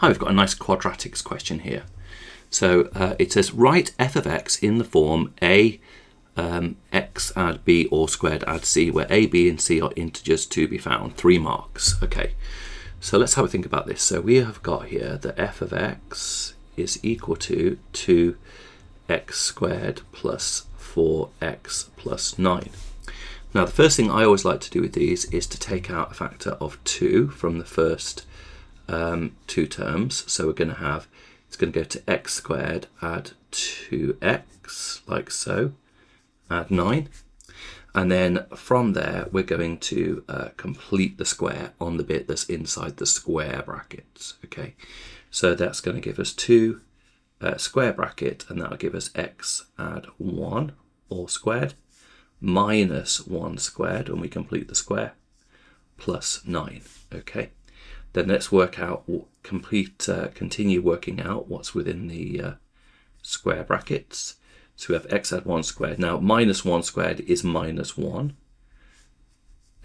Hi, we've got a nice quadratics question here. So it says write f of x in the form a x add b all squared add c, where a, b and c are integers to be found. 3 marks. Okay, so let's have a think about this. So we have got here that f of x is equal to 2x squared plus 4x plus 9. Now the first thing I always like to do with these is to take out a factor of 2 from the first 2 terms. So we're going to have, it's going to go to x squared add 2x, like so, add 9. And then from there, we're going to complete the square on the bit that's inside the square brackets. Okay, so that's going to give us 2 square bracket, and that'll give us x add 1 all squared minus 1 squared when we complete the square plus 9. Okay, then let's work out, continue working out what's within the square brackets. So we have x add 1 squared. Now minus 1 squared is minus 1.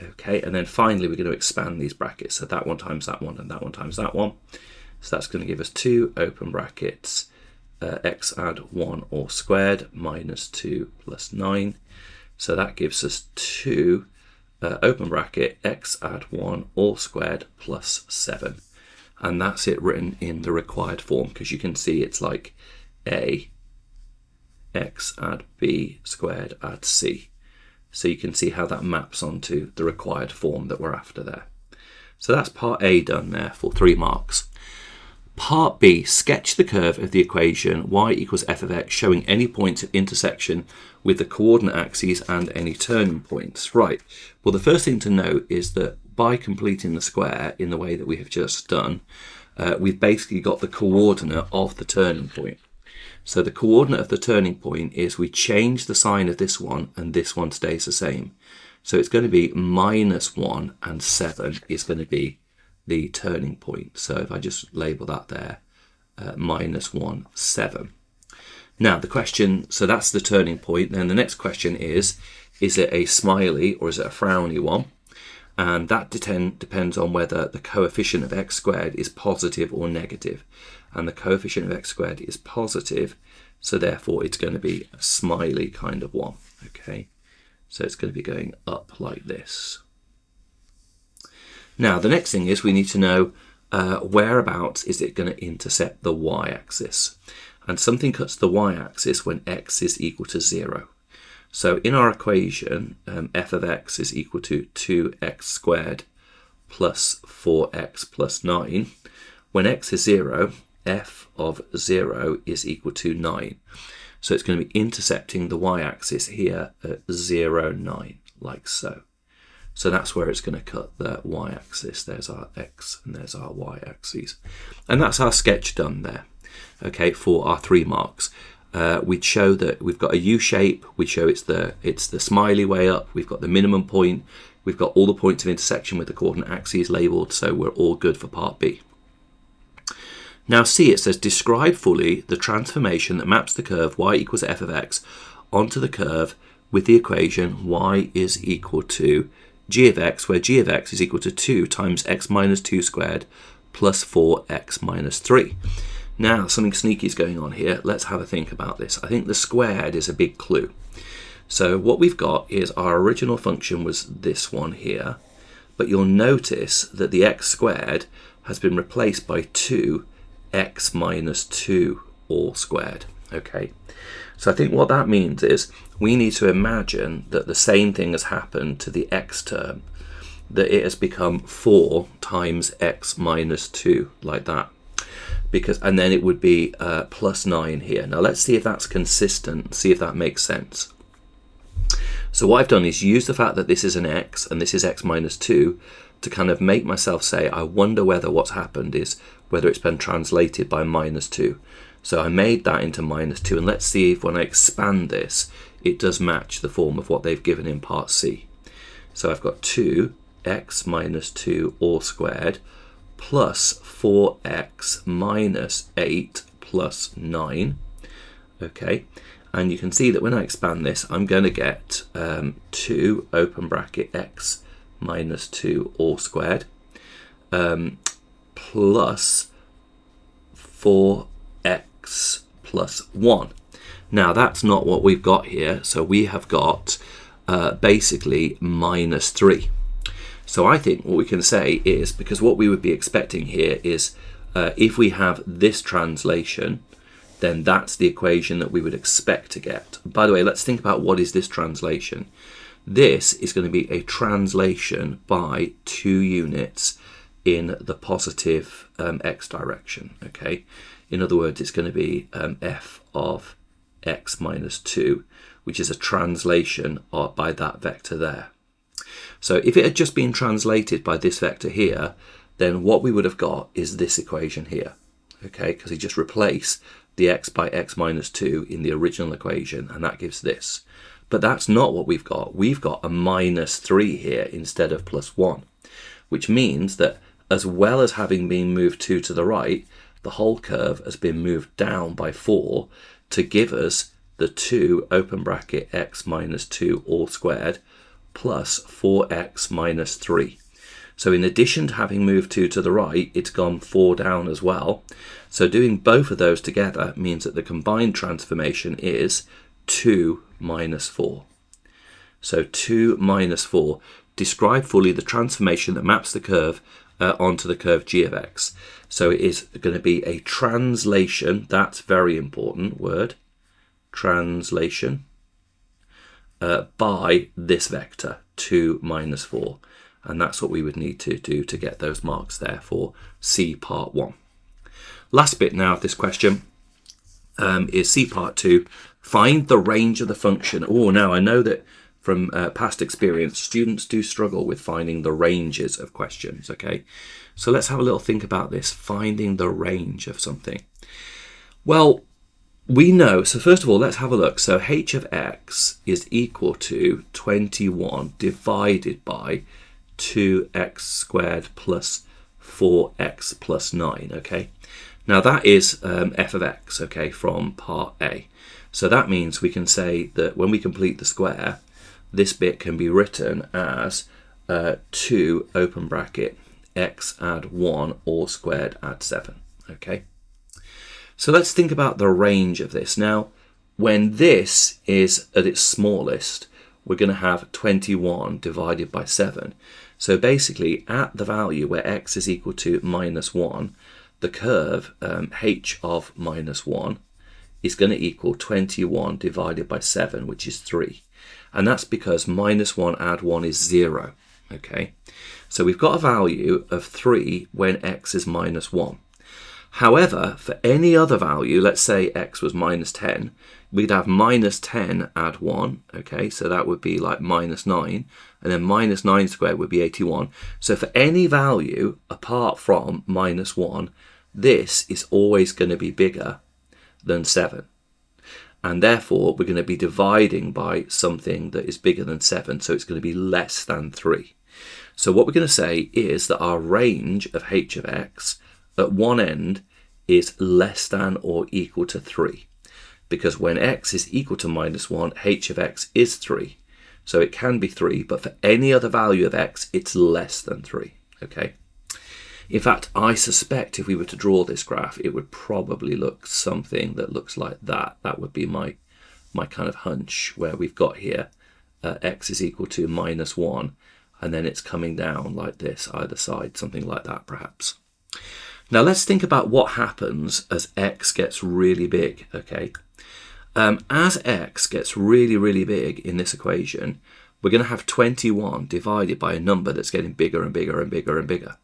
Okay, and then finally we're going to expand these brackets. So that one times that one and that one times that one. So that's going to give us 2 open brackets x add 1 all squared minus 2 plus 9. So that gives us 2 open bracket x add 1 all squared plus 7. And that's it written in the required form, because you can see it's like a x add b squared add c. So you can see how that maps onto the required form that we're after there. So that's part A done there for 3 marks. Part B, sketch the curve of the equation y equals f of x showing any points of intersection with the coordinate axes and any turning points. Right, well the first thing to note is that by completing the square in the way that we have just done, we've basically got the coordinate of the turning point. So the coordinate of the turning point is we change the sign of this one and this one stays the same. So it's going to be minus 1 and 7 is going to be the turning point. So if I just label that there, minus 1, 7. Now the question, so that's the turning point. Then the next question is it a smiley or is it a frowny one? And that depends on whether the coefficient of x squared is positive or negative. And the coefficient of x squared is positive, so therefore it's going to be a smiley kind of one. Okay, so it's going to be going up like this. Now the next thing is we need to know whereabouts is it going to intercept the y-axis. And something cuts the y-axis when x is equal to 0. So in our equation, f of x is equal to 2x squared plus 4x plus 9. When x is 0, f of 0 is equal to 9. So it's going to be intercepting the y-axis here at 0, 9, like so. So that's where it's going to cut the y-axis. There's our x and there's our y-axis. And that's our sketch done there, okay, for our 3 marks. We'd show that we've got a U shape, we'd show it's the smiley way up, we've got the minimum point, we've got all the points of intersection with the coordinate axes labelled, so we're all good for part B. Now C, it says describe fully the transformation that maps the curve y equals f of x onto the curve with the equation y is equal to g of x, where g of x is equal to 2 times x minus 2 squared plus 4x minus 3. Now, something sneaky is going on here. Let's have a think about this. I think the squared is a big clue. So what we've got is our original function was this one here, but you'll notice that the x squared has been replaced by 2x minus 2 all squared. Okay, so I think what that means is we need to imagine that the same thing has happened to the x term, that it has become 4 times x minus 2, like that. And then it would be plus 9 here. Now let's see if that's consistent, see if that makes sense. So what I've done is use the fact that this is an x and this is x minus 2 to kind of make myself say, I wonder whether what's happened is whether it's been translated by minus 2. So I made that into minus 2, and let's see if when I expand this, it does match the form of what they've given in part C. So I've got 2x minus 2 all squared plus 4x minus 8 plus 9. Okay, and you can see that when I expand this, I'm going to get 2 open bracket x minus 2 all squared plus 4x plus 1. Now that's not what we've got here, so we have got basically minus 3. So I think what we can say is, because what we would be expecting here is if we have this translation, then that's the equation that we would expect to get. By the way, let's think about what is this translation. This is going to be a translation by 2 units in the positive x direction, okay? In other words, it's going to be f of x minus 2, which is a translation by that vector there. So if it had just been translated by this vector here, then what we would have got is this equation here, okay? Because you just replace the x by x minus 2 in the original equation, and that gives this. But that's not what we've got. We've got a minus 3 here instead of plus 1, which means that as well as having been moved 2 to the right, the whole curve has been moved down by 4 to give us the 2 open bracket x minus 2 all squared plus 4x minus 3. So in addition to having moved 2 to the right, it's gone 4 down as well. So doing both of those together means that the combined transformation is 2 minus 4. So 2 minus 4. Describe fully the transformation that maps the curve onto the curve g of x. So it is going to be a translation, that's very important word, translation, by this vector, 2 minus 4. And that's what we would need to do to get those marks there for C part 1. Last bit now of this question is C part 2. Find the range of the function. Oh, now I know that from past experience, students do struggle with finding the ranges of questions, okay? So let's have a little think about this, finding the range of something. Well, we know, so first of all, let's have a look. So h of x is equal to 21 divided by 2x squared plus 4x plus 9, okay? Now that is f of x, okay, from part A. So that means we can say that when we complete the square, this bit can be written as 2 open bracket x add 1 all squared add 7, okay? So let's think about the range of this. Now, when this is at its smallest, we're going to have 21 divided by 7. So basically, at the value where x is equal to minus 1, the curve h of minus 1 is going to equal 21 divided by 7, which is 3. And that's because minus 1 add 1 is 0, okay? So we've got a value of 3 when x is minus 1. However, for any other value, let's say x was minus 10, we'd have minus 10 add 1, okay? So that would be like minus 9, and then minus 9 squared would be 81. So for any value apart from minus 1, this is always going to be bigger than 7. And therefore, we're going to be dividing by something that is bigger than 7, so it's going to be less than 3. So what we're going to say is that our range of h of x at one end is less than or equal to 3. Because when x is equal to minus 1, h of x is 3. So it can be 3, but for any other value of x, it's less than 3, okay? In fact, I suspect if we were to draw this graph, it would probably look something that looks like that. That would be my kind of hunch, where we've got here x is equal to minus 1, and then it's coming down like this, either side, something like that perhaps. Now let's think about what happens as x gets really big, okay? As x gets really, really big in this equation, we're going to have 21 divided by a number that's getting bigger and bigger and bigger and bigger.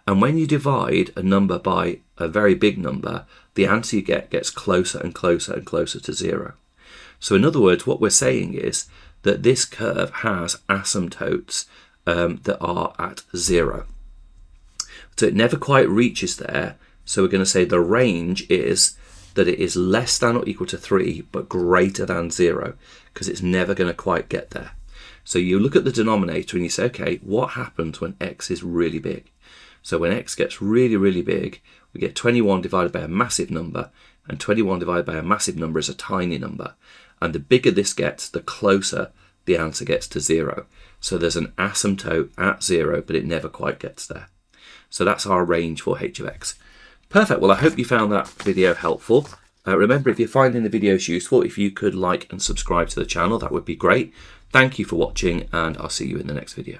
And when you divide a number by a very big number, the answer you get gets closer and closer and closer to 0. So in other words, what we're saying is that this curve has asymptotes that are at 0. So it never quite reaches there. So we're going to say the range is that it is less than or equal to 3, but greater than 0, because it's never going to quite get there. So you look at the denominator and you say, okay, what happens when x is really big? So when x gets really, really big, we get 21 divided by a massive number, and 21 divided by a massive number is a tiny number. And the bigger this gets, the closer the answer gets to 0. So there's an asymptote at 0, but it never quite gets there. So that's our range for h of x. Perfect. Well, I hope you found that video helpful. Remember, if you're finding the videos useful, if you could like and subscribe to the channel, that would be great. Thank you for watching, and I'll see you in the next video.